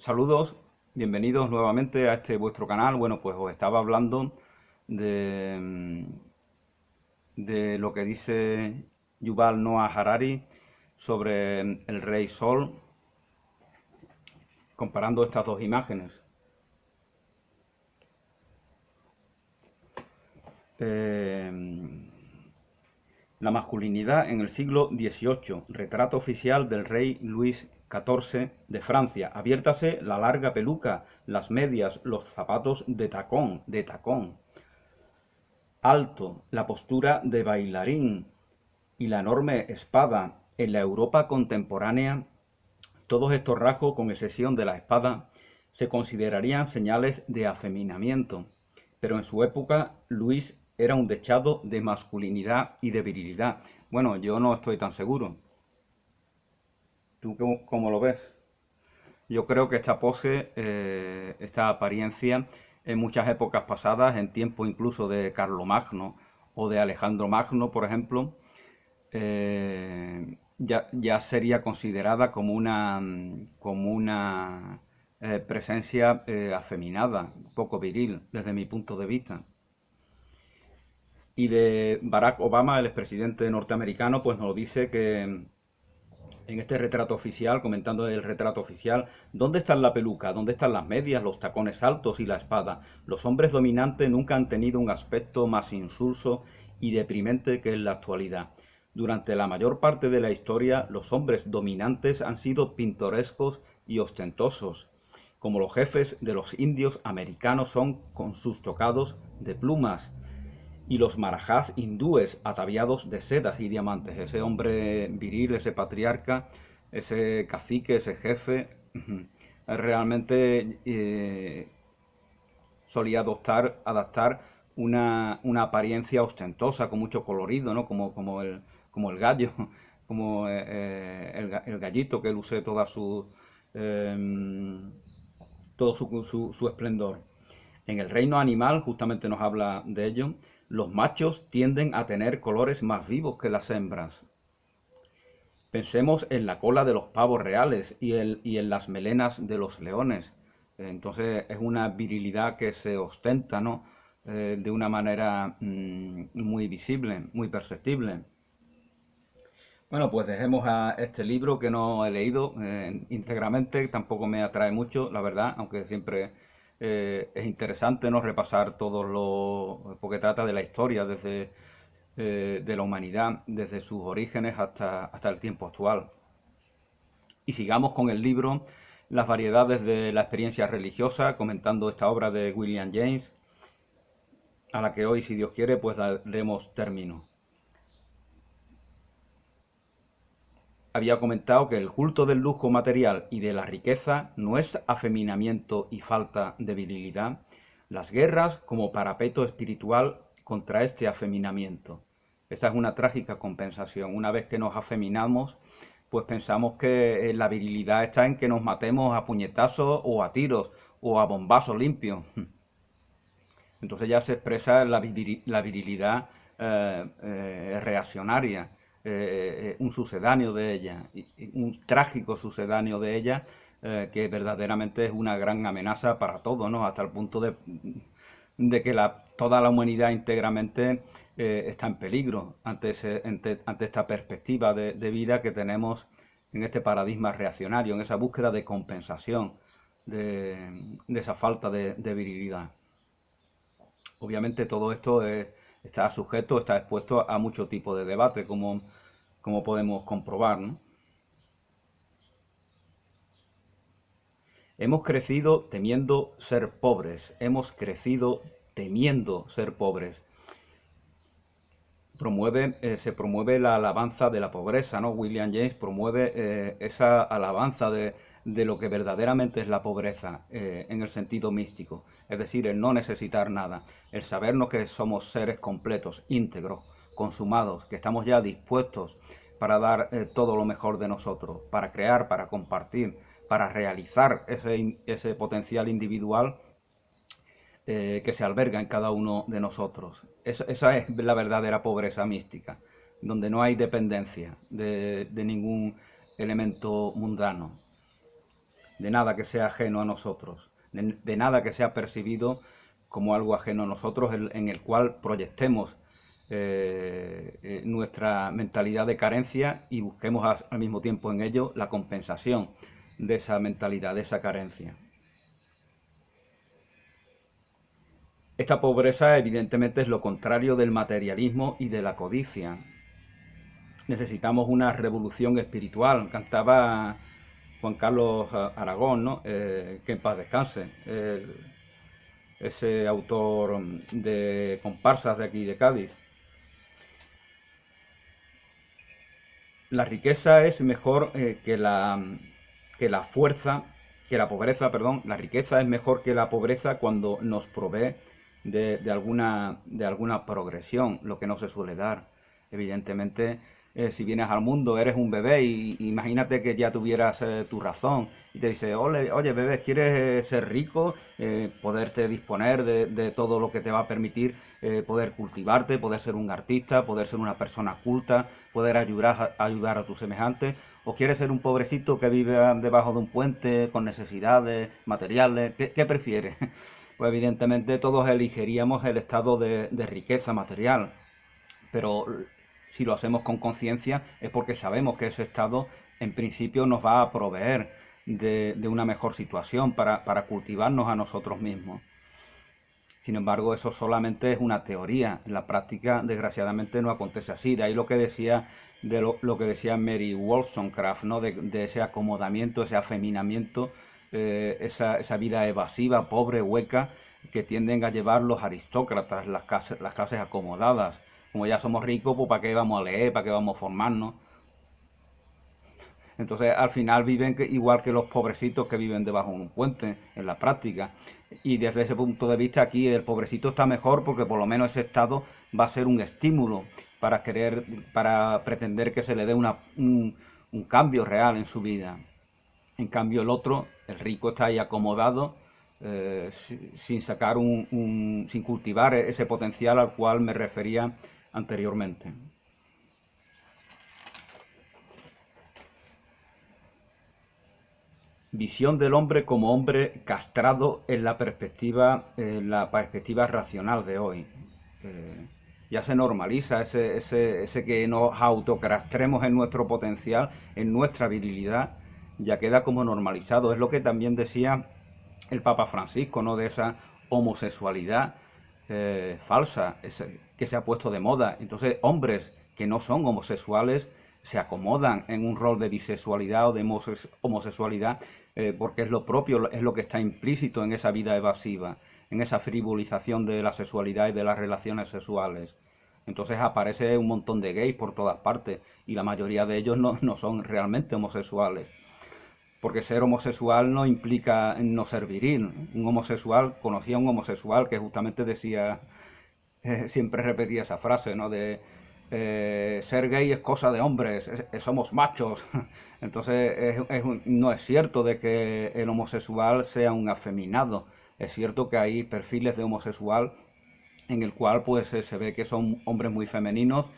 Saludos, bienvenidos nuevamente a este vuestro canal. Bueno, pues os estaba hablando de, de lo que dice Yuval Noah Harari sobre el rey Sol, comparando estas dos imágenes. Eh, la masculinidad en el siglo XVIII, retrato oficial del rey Luis XIV de Francia. Abiértase la larga peluca, las medias, los zapatos de tacón. Alto, la postura de bailarín y la enorme espada. En la Europa contemporánea, todos estos rasgos, con excepción de la espada, se considerarían señales de afeminamiento, pero en su época Luis era un dechado de masculinidad y de virilidad. Bueno, yo no estoy tan seguro. ¿Tú cómo lo ves? Yo creo que esta pose, esta apariencia, en muchas épocas pasadas, en tiempo incluso de Carlomagno o de Alejandro Magno, por ejemplo, ya sería considerada como una presencia afeminada, poco viril, desde mi punto de vista. Y de Barack Obama, el expresidente norteamericano, pues nos dice que en este retrato oficial, comentando el retrato oficial, ¿dónde está la peluca? ¿Dónde están las medias, los tacones altos y la espada? Los hombres dominantes nunca han tenido un aspecto más insulso y deprimente que en la actualidad. Durante la mayor parte de la historia, los hombres dominantes han sido pintorescos y ostentosos, como los jefes de los indios americanos son con sus tocados de plumas, y los marajás hindúes ataviados de sedas y diamantes. Ese hombre viril, ese patriarca, ese cacique, ese jefe, realmente solía adaptar una apariencia ostentosa, con mucho colorido, ¿no? Como el gallo, como el gallito que luce todo su esplendor. En el reino animal, justamente nos habla de ello, los machos tienden a tener colores más vivos que las hembras. Pensemos en la cola de los pavos reales y en las melenas de los leones. Entonces es una virilidad que se ostenta, ¿no? De una manera muy visible, muy perceptible. Bueno, pues dejemos a este libro que no he leído íntegramente, tampoco me atrae mucho, la verdad, aunque siempre es interesante no repasar porque trata de la historia de la humanidad, desde sus orígenes hasta el tiempo actual. Y sigamos con el libro Las variedades de la experiencia religiosa, comentando esta obra de William James, a la que hoy, si Dios quiere, pues daremos término. Había comentado que el culto del lujo material y de la riqueza no es afeminamiento y falta de virilidad, las guerras como parapeto espiritual contra este afeminamiento. Esta es una trágica compensación. Una vez que nos afeminamos, pues pensamos que la virilidad está en que nos matemos a puñetazos o a tiros o a bombazos limpios. Entonces ya se expresa la virilidad reaccionaria, un sucedáneo de ella, un trágico sucedáneo de ella, que verdaderamente es una gran amenaza para todos, ¿no? Hasta el punto de que toda la humanidad íntegramente está en peligro ante esta perspectiva de vida que tenemos en este paradigma reaccionario, en esa búsqueda de compensación de esa falta de virilidad. Obviamente todo esto está expuesto a mucho tipo de debate, como podemos comprobar, ¿no? Hemos crecido temiendo ser pobres, hemos crecido temiendo ser pobres. Se promueve la alabanza de la pobreza, ¿no? William James promueve esa alabanza de lo que verdaderamente es la pobreza en el sentido místico, es decir, el no necesitar nada, el sabernos que somos seres completos, íntegros, consumados, que estamos ya dispuestos para dar todo lo mejor de nosotros, para crear, para compartir, para realizar ese potencial individual que se alberga en cada uno de nosotros. Esa es la verdadera pobreza mística, donde no hay dependencia de ningún elemento mundano, de nada que sea ajeno a nosotros, de nada que sea percibido como algo ajeno a nosotros, en el cual proyectemos nuestra mentalidad de carencia y busquemos al mismo tiempo en ello la compensación de esa mentalidad, de esa carencia. Esta pobreza evidentemente es lo contrario del materialismo y de la codicia. Necesitamos una revolución espiritual. Cantaba Juan Carlos Aragón, ¿no? Que en paz descanse. Ese autor de comparsas de aquí de Cádiz. La riqueza es mejor que la fuerza, que la pobreza, perdón. La riqueza es mejor que la pobreza cuando nos provee de alguna progresión, lo que no se suele dar. Evidentemente, si vienes al mundo, eres un bebé y imagínate que ya tuvieras tu razón y te dice, oye bebé, ¿quieres ser rico? Poderte disponer de todo lo que te va a permitir poder cultivarte, poder ser un artista, poder ser una persona culta, poder ayudar a tus semejantes. ¿O quieres ser un pobrecito que vive debajo de un puente con necesidades materiales? ¿Qué prefieres? Pues evidentemente todos elegiríamos el estado de riqueza material, pero si lo hacemos con conciencia es porque sabemos que ese estado en principio nos va a proveer de una mejor situación para cultivarnos a nosotros mismos. Sin embargo, eso solamente es una teoría. En la práctica, desgraciadamente, no acontece así. De ahí lo que decía, lo que decía Mary Wollstonecraft, ¿no? De ese acomodamiento, ese afeminamiento, esa vida evasiva, pobre, hueca, que tienden a llevar los aristócratas, las clases acomodadas. Como ya somos ricos, pues ¿para qué vamos a leer? ¿Para qué vamos a formarnos? Entonces, al final viven igual que los pobrecitos que viven debajo de un puente, en la práctica. Y desde ese punto de vista, aquí el pobrecito está mejor porque por lo menos ese estado va a ser un estímulo para pretender que se le dé un cambio real en su vida. En cambio, el otro, el rico, está ahí acomodado, sin sacar sin cultivar ese potencial al cual me refería anteriormente. Visión del hombre como hombre castrado en la perspectiva racional de hoy. Eh, ya se normaliza ese que nos autocastremos en nuestro potencial, en nuestra virilidad, ya queda como normalizado. Es lo que también decía el Papa Francisco, ¿no? De esa homosexualidad falsa que se ha puesto de moda. Entonces, hombres que no son homosexuales se acomodan en un rol de bisexualidad o de homosexualidad porque es lo propio, es lo que está implícito en esa vida evasiva, en esa frivolización de la sexualidad y de las relaciones sexuales. Entonces aparece un montón de gays por todas partes y la mayoría de ellos no son realmente homosexuales. Porque ser homosexual no implica no ser viril. Un homosexual, conocía a un homosexual que justamente decía, siempre repetía esa frase, ¿no? De ser gay es cosa de hombres, somos machos. Entonces no es cierto de que el homosexual sea un afeminado. Es cierto que hay perfiles de homosexual en el cual pues se ve que son hombres muy femeninos,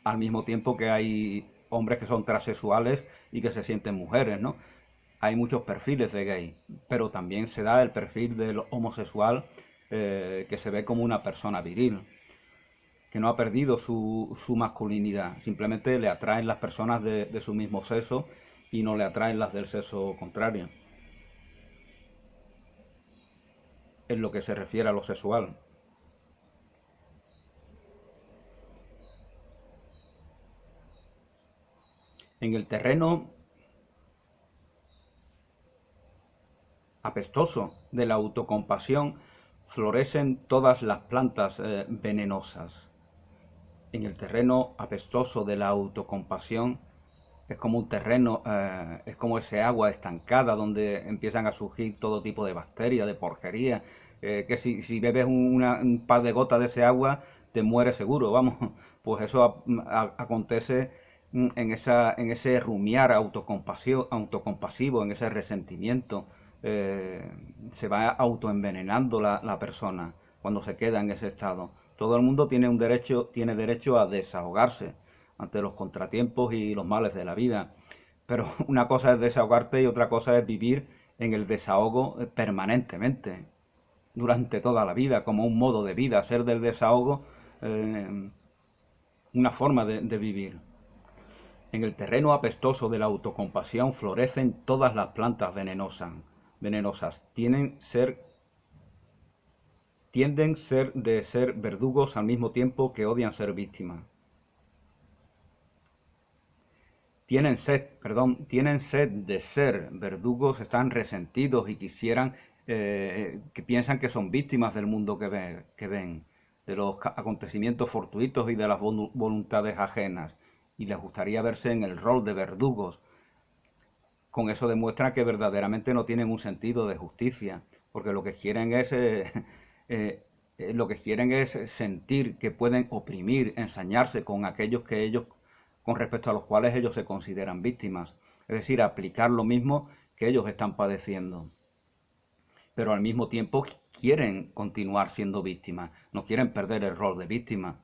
al mismo tiempo que hay hombres que son transexuales y que se sienten mujeres, ¿no? Hay muchos perfiles de gay, pero también se da el perfil del homosexual que se ve como una persona viril, que no ha perdido su masculinidad, simplemente le atraen las personas de su mismo sexo y no le atraen las del sexo contrario, en lo que se refiere a lo sexual. En el terreno apestoso de la autocompasión florecen todas las plantas venenosas. En el terreno apestoso de la autocompasión es como un terreno, es como ese agua estancada donde empiezan a surgir todo tipo de bacterias, de porquería, que si bebes un par de gotas de ese agua te mueres seguro, vamos. Pues eso acontece en ese rumiar autocompasivo, en ese resentimiento. Se va autoenvenenando la persona cuando se queda en ese estado. Todo el mundo tiene derecho a desahogarse ante los contratiempos y los males de la vida. Pero una cosa es desahogarte y otra cosa es vivir en el desahogo permanentemente, durante toda la vida, como un modo de vida, hacer del desahogo eh, una forma de vivir. En el terreno apestoso de la autocompasión florecen todas las plantas venenosas. Tienden ser de ser verdugos al mismo tiempo que odian ser víctimas. Tienen sed de ser verdugos, están resentidos y quisieran, que piensan que son víctimas del mundo que ven, de los acontecimientos fortuitos y de las voluntades ajenas, y les gustaría verse en el rol de verdugos. Con eso demuestran que verdaderamente no tienen un sentido de justicia, porque lo que quieren es sentir que pueden oprimir, ensañarse con aquellos que ellos, con respecto a los cuales ellos se consideran víctimas. Es decir, aplicar lo mismo que ellos están padeciendo. Pero al mismo tiempo quieren continuar siendo víctimas, no quieren perder el rol de víctima,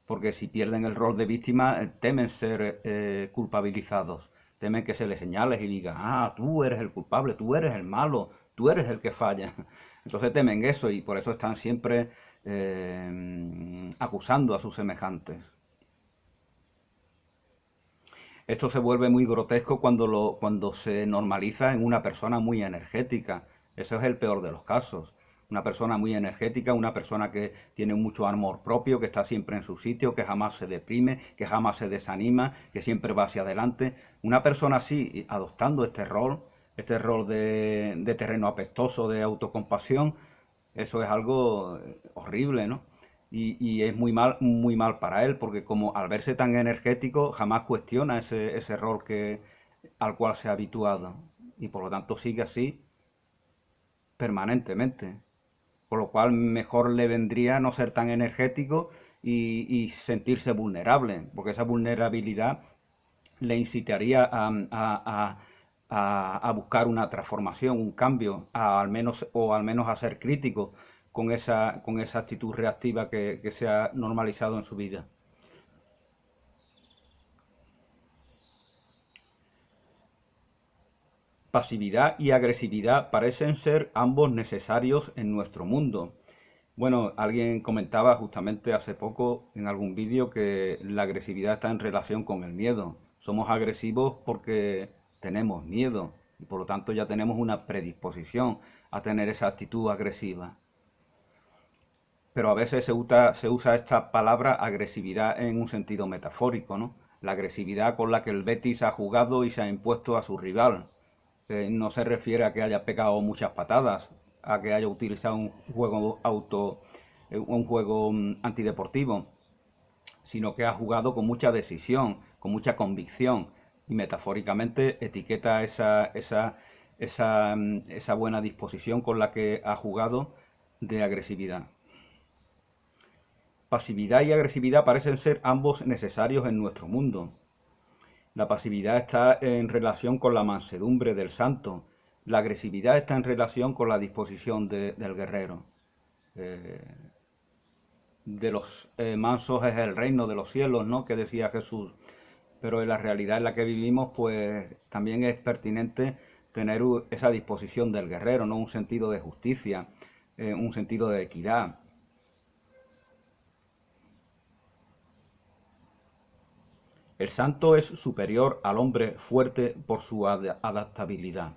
porque si pierden el rol de víctima temen ser culpabilizados, temen que se les señale y diga, ah, tú eres el culpable, tú eres el malo, tú eres el que falla. Entonces temen eso y por eso están siempre acusando a sus semejantes. Esto se vuelve muy grotesco cuando se normaliza en una persona muy energética. Eso es el peor de los casos. Una persona muy energética, una persona que tiene mucho amor propio, que está siempre en su sitio, que jamás se deprime, que jamás se desanima, que siempre va hacia adelante. Una persona así, adoptando este rol de terreno apestoso, de autocompasión, eso es algo horrible, ¿no? Y es muy mal para él, porque como al verse tan energético, jamás cuestiona ese rol al cual se ha habituado. Y por lo tanto sigue así permanentemente. Por lo cual mejor le vendría no ser tan energético y sentirse vulnerable, porque esa vulnerabilidad le incitaría a buscar una transformación, un cambio, al menos a ser crítico con esa actitud reactiva que se ha normalizado en su vida. Pasividad y agresividad parecen ser ambos necesarios en nuestro mundo. Bueno, alguien comentaba justamente hace poco en algún vídeo que la agresividad está en relación con el miedo. Somos agresivos porque tenemos miedo y por lo tanto ya tenemos una predisposición a tener esa actitud agresiva. Pero a veces se usa esta palabra agresividad en un sentido metafórico, ¿no? La agresividad con la que el Betis ha jugado y se ha impuesto a su rival. No se refiere a que haya pegado muchas patadas, a que haya utilizado un juego antideportivo, sino que ha jugado con mucha decisión, con mucha convicción y metafóricamente etiqueta esa buena disposición con la que ha jugado de agresividad. Pasividad y agresividad parecen ser ambos necesarios en nuestro mundo. La pasividad está en relación con la mansedumbre del santo. La agresividad está en relación con la disposición del guerrero. Eh, de los mansos es el reino de los cielos, ¿no? Que decía Jesús. Pero en la realidad en la que vivimos, pues también es pertinente tener esa disposición del guerrero, ¿no? Un sentido de justicia, un sentido de equidad. El santo es superior al hombre fuerte por su adaptabilidad.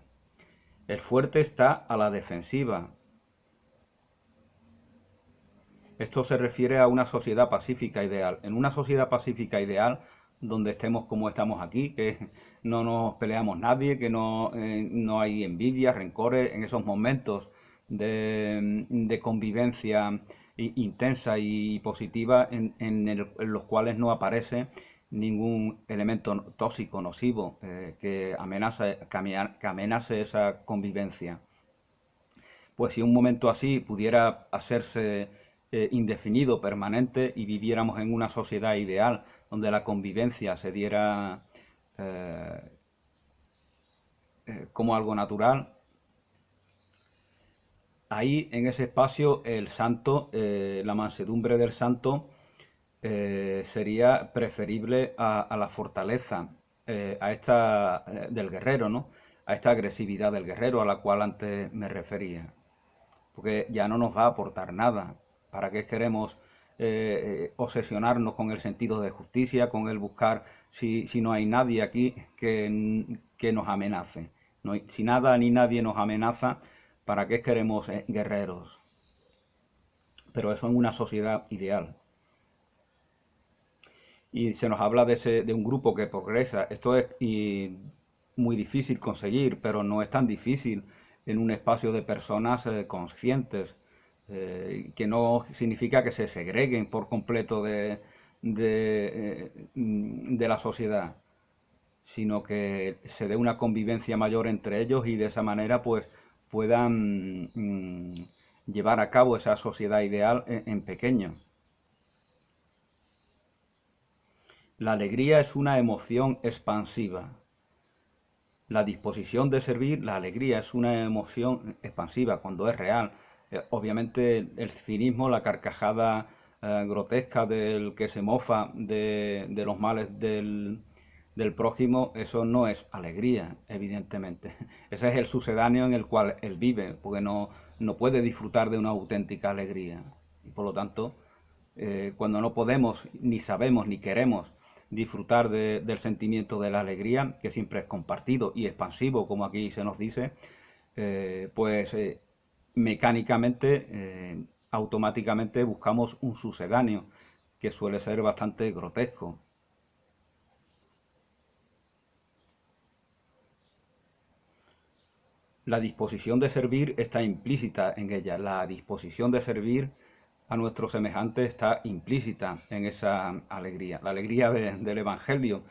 El fuerte está a la defensiva. Esto se refiere a una sociedad pacífica ideal. En una sociedad pacífica ideal, donde estemos como estamos aquí, que no nos peleamos nadie, que no hay envidia, rencores, en esos momentos de convivencia intensa y positiva en los cuales no aparece ningún elemento tóxico, nocivo, que amenace esa convivencia. Pues si un momento así pudiera hacerse indefinido, permanente, y viviéramos en una sociedad ideal donde la convivencia se diera eh, como algo natural, ahí en ese espacio el santo, la mansedumbre del santo, sería preferible a la fortaleza, a esta del guerrero, ¿no? a esta agresividad del guerrero a la cual antes me refería, porque ya no nos va a aportar nada. ¿Para qué queremos obsesionarnos con el sentido de justicia, con el buscar si no hay nadie aquí que nos amenace? No si nada ni nadie nos amenaza, ¿para qué queremos guerreros? Pero eso en una sociedad ideal. Y se nos habla de un grupo que progresa. Esto es muy difícil conseguir, pero no es tan difícil en un espacio de personas conscientes, que no significa que se segreguen por completo de la sociedad, sino que se dé una convivencia mayor entre ellos y de esa manera pues puedan llevar a cabo esa sociedad ideal en pequeño. La alegría es una emoción expansiva. La disposición de servir, la alegría es una emoción expansiva cuando es real. Obviamente el cinismo, la carcajada grotesca del que se mofa de los males del prójimo, eso no es alegría, evidentemente. Ese es el sucedáneo en el cual él vive, porque no puede disfrutar de una auténtica alegría. Y por lo tanto, cuando no podemos, ni sabemos, ni queremos disfrutar del sentimiento de la alegría, que siempre es compartido y expansivo, como aquí se nos dice, pues mecánicamente, automáticamente buscamos un sucedáneo, que suele ser bastante grotesco. La disposición de servir está implícita en ella. La disposición de servir a nuestro semejante está implícita en esa alegría. La alegría del Evangelio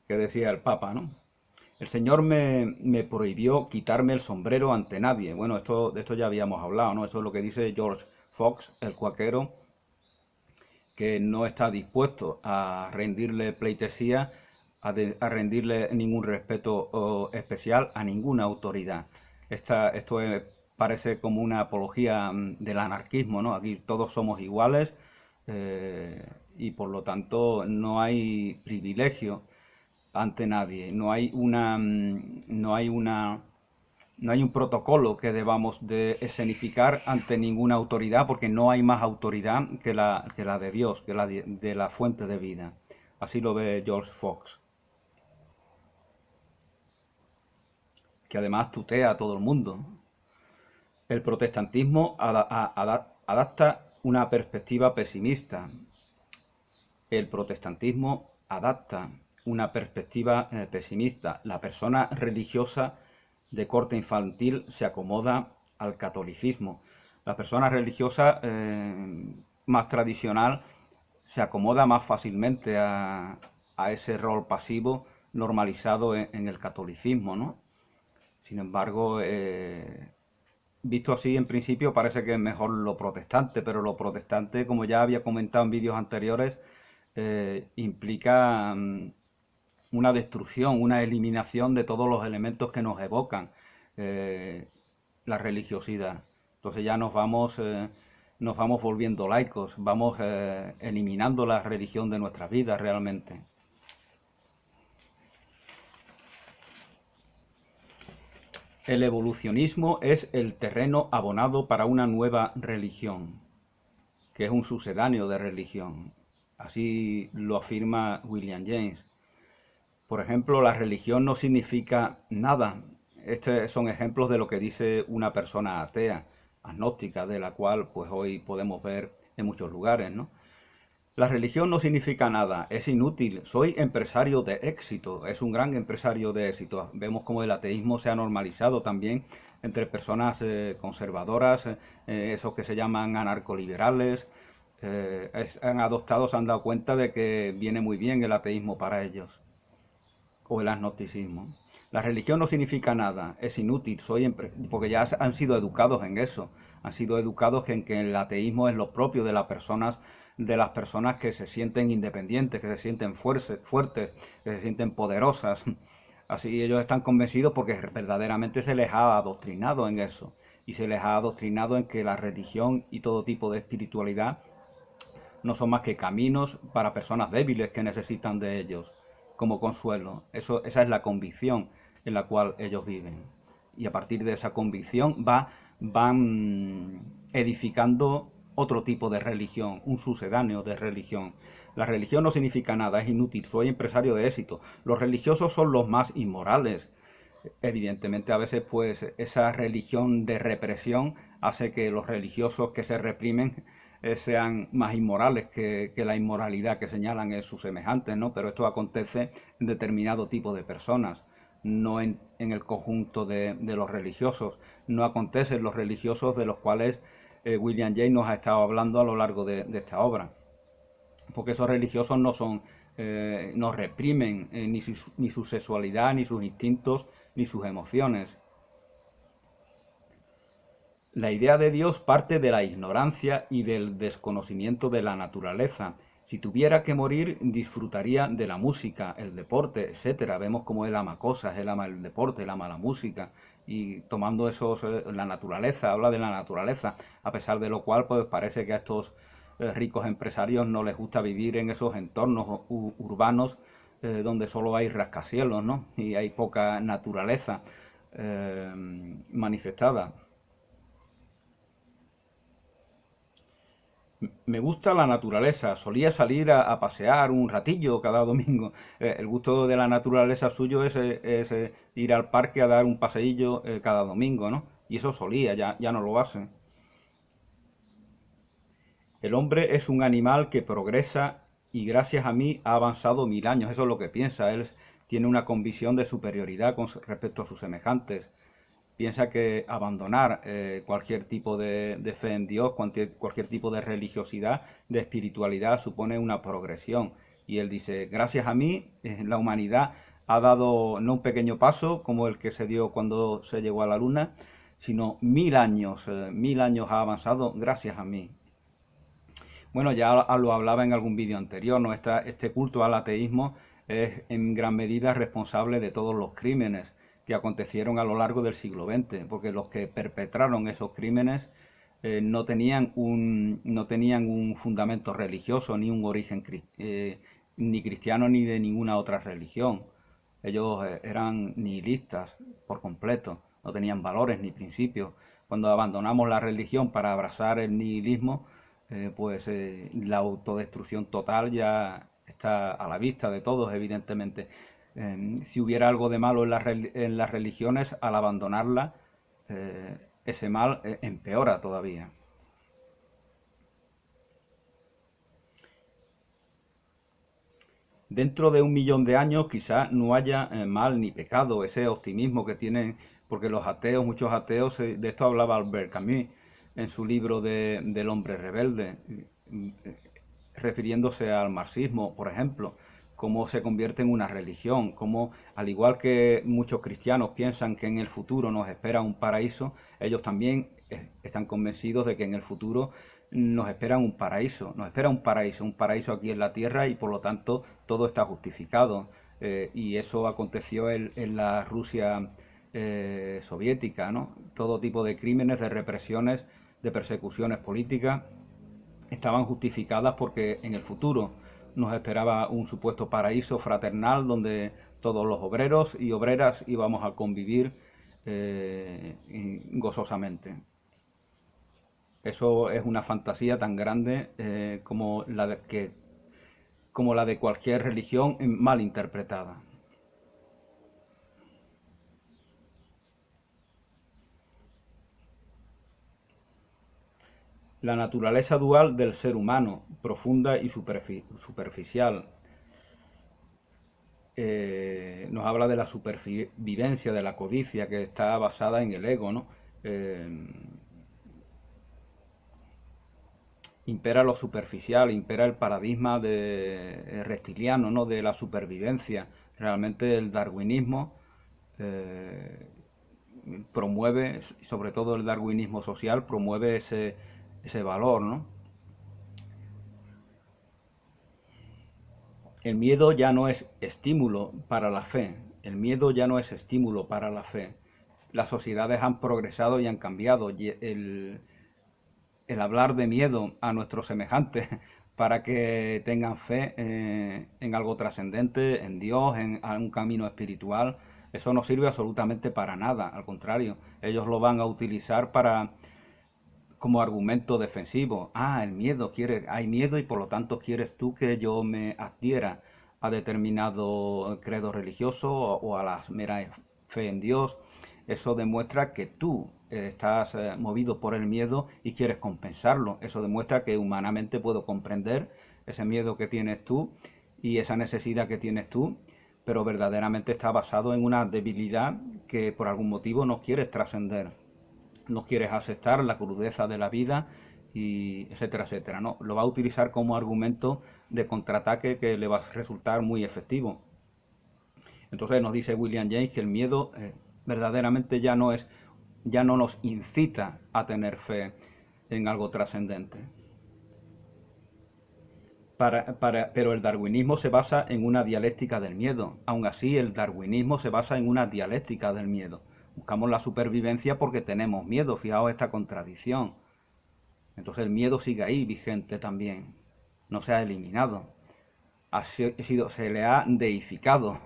que decía el Papa, ¿no? El Señor me prohibió quitarme el sombrero ante nadie. Bueno, de esto ya habíamos hablado, ¿no? Eso es lo que dice George Fox, el cuaquero, que no está dispuesto a rendirle pleitesía, a rendirle ningún respeto especial a ninguna autoridad. Parece como una apología del anarquismo, ¿no? Aquí todos somos iguales, y por lo tanto no hay privilegio ante nadie, no hay un protocolo que debamos de escenificar ante ninguna autoridad, porque no hay más autoridad que la de Dios, que la de la fuente de vida. Así lo ve George Fox, que además tutea a todo el mundo. El protestantismo adapta una perspectiva pesimista. El protestantismo adapta una perspectiva pesimista. La persona religiosa de corte infantil se acomoda al catolicismo. La persona religiosa más tradicional se acomoda más fácilmente a ese rol pasivo normalizado en el catolicismo, ¿no? Sin embargo, visto así, en principio parece que es mejor lo protestante, pero lo protestante, como ya había comentado en vídeos anteriores, implica una destrucción, una eliminación de todos los elementos que nos evocan eh, la religiosidad. Entonces ya nos vamos volviendo laicos, vamos eliminando la religión de nuestras vidas realmente. El evolucionismo es el terreno abonado para una nueva religión, que es un sucedáneo de religión. Así lo afirma William James. Por ejemplo, la religión no significa nada. Estos son ejemplos de lo que dice una persona atea, agnóstica, de la cual pues hoy podemos ver en muchos lugares, ¿no? La religión no significa nada, es inútil. Soy empresario de éxito, es un gran empresario de éxito. Vemos como el ateísmo se ha normalizado también entre personas conservadoras, esos que se llaman anarcoliberales. Han adoptado, se han dado cuenta de que viene muy bien el ateísmo para ellos, o el agnosticismo. La religión no significa nada, es inútil, porque ya han sido educados en eso, han sido educados en que el ateísmo es lo propio de las personas que se sienten independientes, que se sienten fuertes, que se sienten poderosas. Así ellos están convencidos porque verdaderamente se les ha adoctrinado en eso, y se les ha adoctrinado en que la religión y todo tipo de espiritualidad no son más que caminos para personas débiles que necesitan de ellos como consuelo. Esa es la convicción en la cual ellos viven. Y a partir de esa convicción van edificando otro tipo de religión, un sucedáneo de religión. La religión no significa nada, es inútil, soy empresario de éxito. Los religiosos son los más inmorales. Evidentemente a veces pues esa religión de represión hace que los religiosos que se reprimen sean más inmorales que la inmoralidad que señalan en sus semejantes, ¿no? Pero esto acontece en determinado tipo de personas, no en el conjunto de los religiosos. No acontece en los religiosos de los cuales William James nos ha estado hablando a lo largo de esta obra, porque esos religiosos no son, no reprimen ni su sexualidad, ni sus instintos, ni sus emociones. La idea de Dios parte de la ignorancia y del desconocimiento de la naturaleza. Si tuviera que morir, disfrutaría de la música, el deporte, etcétera. Vemos cómo él ama cosas, él ama el deporte, él ama la música. Y tomando esos, la naturaleza, habla de la naturaleza, a pesar de lo cual, pues parece que a estos ricos empresarios no les gusta vivir en esos entornos urbanos donde solo hay rascacielos, ¿no? Y hay poca naturaleza manifestada. Me gusta la naturaleza, solía salir a pasear un ratillo cada domingo. El gusto de la naturaleza suyo es ir al parque a dar un paseillo cada domingo, ¿no? Y eso solía, ya no lo hace. El hombre es un animal que progresa y gracias a mí ha avanzado 1000 años. Eso es lo que piensa. Él tiene una convicción de superioridad con respecto a sus semejantes. Piensa que abandonar cualquier tipo de fe en Dios, cualquier tipo de religiosidad, de espiritualidad, supone una progresión. Y él dice, gracias a mí, la humanidad ha dado no un pequeño paso como el que se dio cuando se llegó a la luna, sino 1000 años, 1000 años ha avanzado gracias a mí. Bueno, ya lo hablaba en algún vídeo anterior, ¿no? Este culto al ateísmo es en gran medida responsable de todos los crímenes que acontecieron a lo largo del siglo XX, porque los que perpetraron esos crímenes no tenían un fundamento religioso, ni un origen ni cristiano ni de ninguna otra religión. Ellos eran nihilistas por completo, no tenían valores ni principios. Cuando abandonamos la religión para abrazar el nihilismo, la autodestrucción total ya está a la vista de todos, evidentemente. Si hubiera algo de malo en las religiones, al abandonarla, ese mal empeora todavía. Dentro de 1 millón de años quizá no haya mal ni pecado, ese optimismo que tienen, porque los ateos, muchos ateos, de esto hablaba Albert Camus en su libro del hombre rebelde, refiriéndose al marxismo, por ejemplo, cómo se convierte en una religión, cómo al igual que muchos cristianos piensan que en el futuro nos espera un paraíso, ellos también están convencidos de que en el futuro nos espera un paraíso aquí en la tierra y por lo tanto todo está justificado. Y eso aconteció en la Rusia soviética, ¿no? Todo tipo de crímenes, de represiones, de persecuciones políticas estaban justificadas porque en el futuro nos esperaba un supuesto paraíso fraternal donde todos los obreros y obreras íbamos a convivir gozosamente. Eso es una fantasía tan grande como la de cualquier religión mal interpretada. La naturaleza dual del ser humano, profunda y superficial, nos habla de la supervivencia, de la codicia que está basada en el ego, ¿no? Eh, Impera lo superficial, impera el paradigma reptiliano, ¿no? De la supervivencia. Realmente el darwinismo eh, promueve, sobre todo el darwinismo social, promueve ese valor, ¿no? El miedo ya no es estímulo para la fe. El miedo ya no es estímulo para la fe. Las sociedades han progresado y han cambiado. Y el hablar de miedo a nuestros semejantes para que tengan fe en algo trascendente, en Dios, en un camino espiritual, Eso no sirve absolutamente para nada, al contrario, ellos lo van a utilizar para como argumento defensivo. Ah, el miedo, hay miedo y por lo tanto quieres tú que yo me adhiera a determinado credo religioso o a la mera fe en Dios. Eso demuestra que tú estás movido por el miedo y quieres compensarlo. Eso demuestra que humanamente puedo comprender ese miedo que tienes tú y esa necesidad que tienes tú, pero verdaderamente está basado en una debilidad que por algún motivo no quieres trascender, no quieres aceptar la crudeza de la vida, y etcétera, etcétera. No, lo va a utilizar como argumento de contraataque que le va a resultar muy efectivo. Entonces nos dice William James que el miedo verdaderamente ya no nos incita a tener fe en algo trascendente. Pero el darwinismo se basa en una dialéctica del miedo. Aún así, el darwinismo se basa en una dialéctica del miedo. Buscamos la supervivencia porque tenemos miedo. Fijaos esta contradicción. Entonces el miedo sigue ahí, vigente también. No se ha eliminado. Se le ha deificado.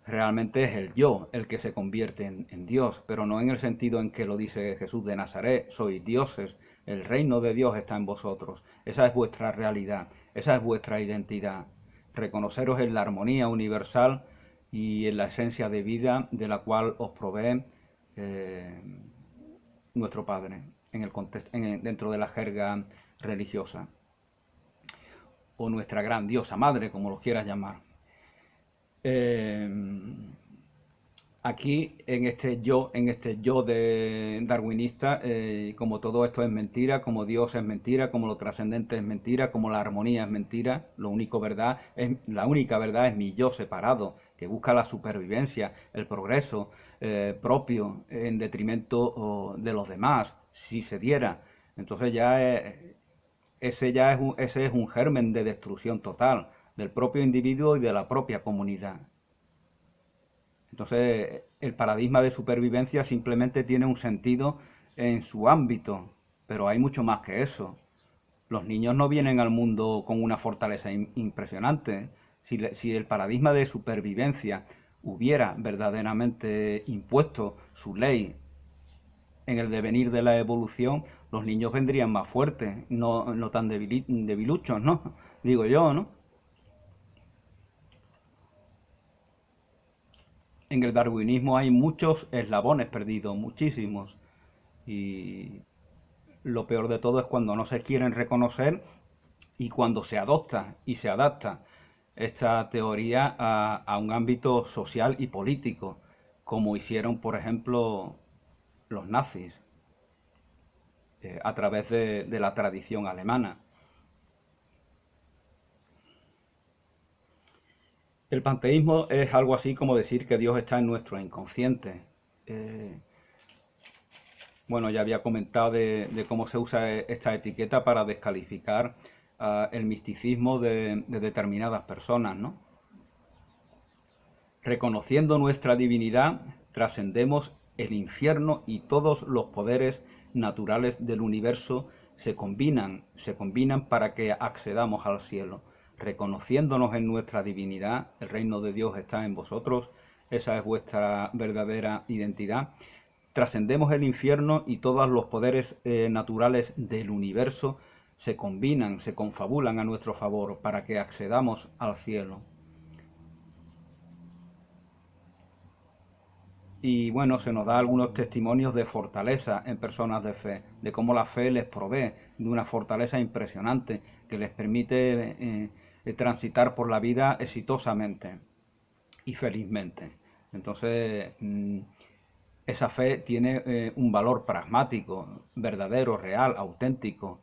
Realmente es el yo el que se convierte en Dios, pero no en el sentido en que lo dice Jesús de Nazaret: sois dioses, el reino de Dios está en vosotros. Esa es vuestra realidad, esa es vuestra identidad. Reconoceros en la armonía universal y en la esencia de vida de la cual os provee eh, nuestro Padre, dentro de la jerga religiosa, o nuestra gran diosa madre, como lo quieras llamar. Eh, Aquí en este yo de darwinista, como todo esto es mentira, como Dios es mentira, como lo trascendente es mentira, como la armonía es mentira, la única verdad es mi yo separado, que busca la supervivencia, el progreso propio en detrimento de los demás, si se diera. Entonces ese es un germen de destrucción total del propio individuo y de la propia comunidad. Entonces, el paradigma de supervivencia simplemente tiene un sentido en su ámbito, pero hay mucho más que eso. Los niños no vienen al mundo con una fortaleza impresionante. Si el paradigma de supervivencia hubiera verdaderamente impuesto su ley en el devenir de la evolución, los niños vendrían más fuertes, no tan debiluchos, ¿no? Digo yo, ¿no? En el darwinismo hay muchos eslabones perdidos, muchísimos. Y lo peor de todo es cuando no se quieren reconocer y cuando se adopta y se adapta esta teoría a un ámbito social y político, como hicieron, por ejemplo, los nazis, a través de la tradición alemana. El panteísmo es algo así como decir que Dios está en nuestro inconsciente. Eh, Bueno, ya había comentado de cómo se usa esta etiqueta para descalificar el misticismo de determinadas personas, ¿no? Reconociendo nuestra divinidad, trascendemos el infierno y todos los poderes naturales del universo se combinan para que accedamos al cielo. Reconociéndonos en nuestra divinidad, el reino de Dios está en vosotros, esa es vuestra verdadera identidad. Trascendemos el infierno y todos los poderes naturales del universo se combinan, se confabulan a nuestro favor para que accedamos al cielo. Y bueno, se nos da algunos testimonios de fortaleza en personas de fe, de cómo la fe les provee de una fortaleza impresionante que les permite transitar por la vida exitosamente y felizmente. Entonces, esa fe tiene un valor pragmático, verdadero, real, auténtico,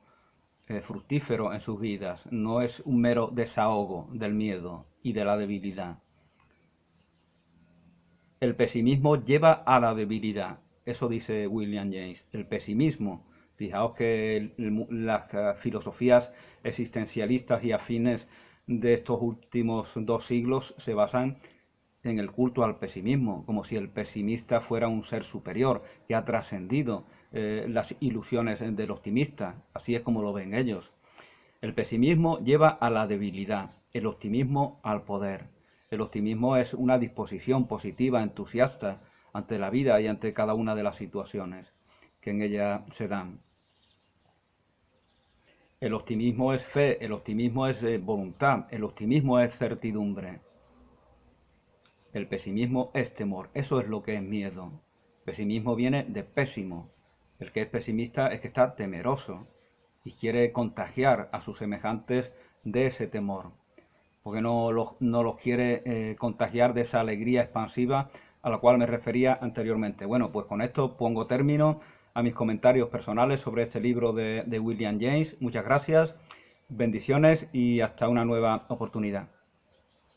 fructífero en sus vidas. No es un mero desahogo del miedo y de la debilidad. El pesimismo lleva a la debilidad. Eso dice William James. El pesimismo. Fijaos que las filosofías existencialistas y afines de estos últimos 2 siglos se basan en el culto al pesimismo, como si el pesimista fuera un ser superior que ha trascendido las ilusiones del optimista. Así es como lo ven ellos. El pesimismo lleva a la debilidad. el optimismo al poder. El optimismo es una disposición positiva, entusiasta ante la vida y ante cada una de las situaciones que en ella se dan. El optimismo es fe, el optimismo es voluntad, el optimismo es certidumbre. El pesimismo es temor, eso es lo que es miedo. Pesimismo viene de pésimo. El que es pesimista es que está temeroso y quiere contagiar a sus semejantes de ese temor, porque no los quiere contagiar de esa alegría expansiva a la cual me refería anteriormente. Bueno, pues con esto pongo término a mis comentarios personales sobre este libro de William James. Muchas gracias, bendiciones y hasta una nueva oportunidad.